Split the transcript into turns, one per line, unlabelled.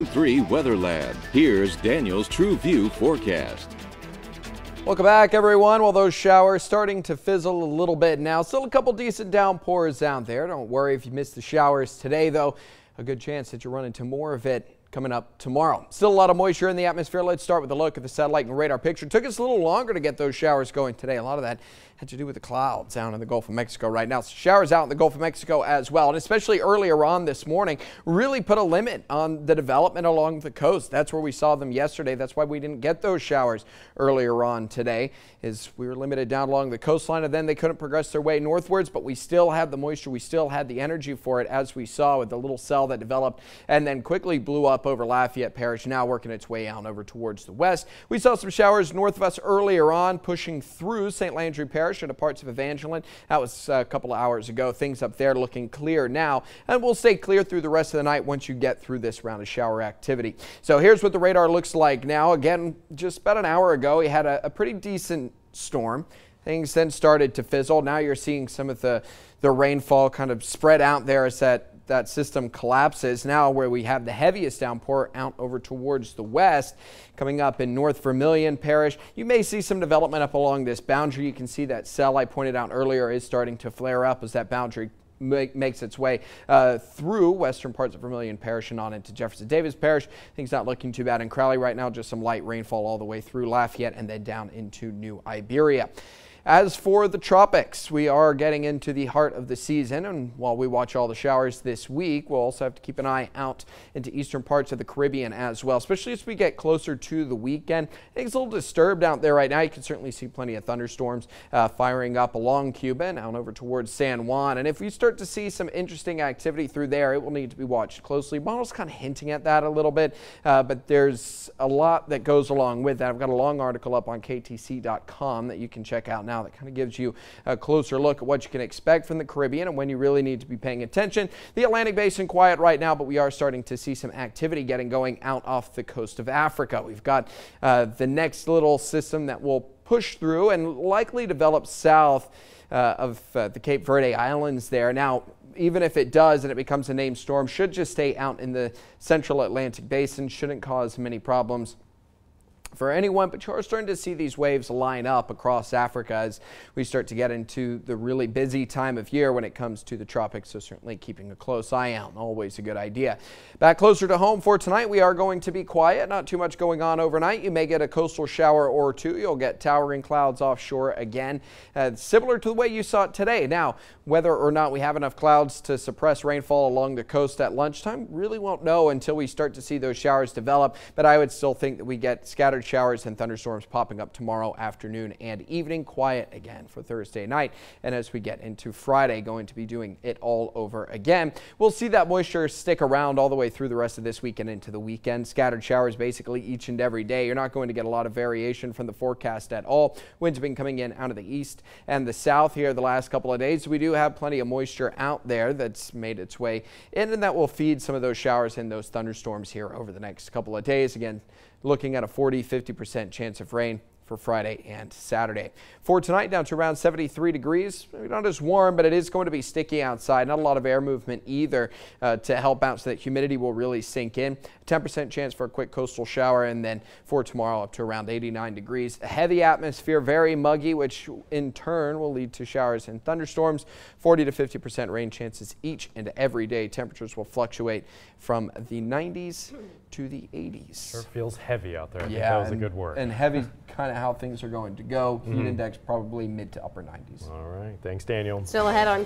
3 Weather Lab. Here's Daniel's True View forecast.
Welcome back, everyone. Well, those showers starting to fizzle a little bit now. Still a couple decent downpours out there. Don't worry if you missed the showers today, though. A good chance that you run into more of it coming up tomorrow. Still a lot of moisture in the atmosphere. Let's start with a look at the satellite and radar picture. It took us a little longer to get those showers going today. A lot of that had to do with the clouds down in the Gulf of Mexico right now. Showers out in the Gulf of Mexico as well, and especially earlier on this morning really put a limit on the development along the coast. That's where we saw them yesterday. That's why we didn't get those showers earlier on today, is we were limited down along the coastline, and then they couldn't progress their way northwards, but we still had the moisture. We still had the energy for it, as we saw with the little cell that developed and then quickly blew up over Lafayette Parish, now working its way out over towards the west. We saw some showers north of us earlier on, pushing through St. Landry Parish into parts of Evangeline. That was a couple of hours ago. Things up there looking clear now, and we'll stay clear through the rest of the night once you get through this round of shower activity. So here's what the radar looks like now. Again, just about an hour ago, we had a pretty decent storm. Things then started to fizzle. Now you're seeing some of the rainfall kind of spread out there as that system collapses. Now where we have the heaviest downpour out over towards the west, coming up in North Vermilion Parish. You may see some development up along this boundary. You can see that cell I pointed out earlier is starting to flare up as that boundary makes its way through western parts of Vermilion Parish and on into Jefferson Davis Parish. Things not looking too bad in Crowley right now, just some light rainfall all the way through Lafayette and then down into New Iberia. As for the tropics, we are getting into the heart of the season, and while we watch all the showers this week, we'll also have to keep an eye out into eastern parts of the Caribbean as well, especially as we get closer to the weekend. It's a little disturbed out there right now. You can certainly see plenty of thunderstorms firing up along Cuba and out over towards San Juan, and if we start to see some interesting activity through there, it will need to be watched closely. Models kind of hinting at that a little bit, but there's a lot that goes along with that. I've got a long article up on ktc.com that you can check out now that kind of gives you a closer look at what you can expect from the Caribbean and when you really need to be paying attention. The Atlantic Basin quiet right now, but we are starting to see some activity getting going out off the coast of Africa. We've got the next little system that will push through and likely develop south of the Cape Verde Islands there. Now, even if it does and it becomes a named storm, should just stay out in the central Atlantic Basin, shouldn't cause many problems for anyone, but you're starting to see these waves line up across Africa as we start to get into the really busy time of year when it comes to the tropics, so certainly keeping a close eye out, always a good idea. Back closer to home for tonight, we are going to be quiet, not too much going on overnight. You may get a coastal shower or two. You'll get towering clouds offshore again, similar to the way you saw it today. Now, whether or not we have enough clouds to suppress rainfall along the coast at lunchtime, really won't know until we start to see those showers develop, but I would still think that we get scattered showers and thunderstorms popping up tomorrow afternoon and evening. Quiet again for Thursday night, and as we get into Friday, going to be doing it all over again. We'll see that moisture stick around all the way through the rest of this week and into the weekend. Scattered showers basically each and every day. You're not going to get a lot of variation from the forecast at all. Winds have been coming in out of the east and the south here the last couple of days. We do have plenty of moisture out there that's made its way in, and that will feed some of those showers and those thunderstorms here over the next couple of days. Again, looking at a 40-50% chance of rain for Friday and Saturday. For tonight, down to around 73 degrees. Maybe not as warm, but it is going to be sticky outside. Not a lot of air movement either to help out so that humidity will really sink in. 10% chance for a quick coastal shower, and then for tomorrow up to around 89 degrees. A heavy atmosphere, very muggy, which in turn will lead to showers and thunderstorms. 40 to 50% rain chances each and every day. Temperatures will fluctuate from the 90s to the 80s.
Sure feels heavy out there. I think that was a good word.
And heavy kind of how things are going to go. Heat index probably mid to upper 90s.
All right. Thanks, Daniel.
Still ahead on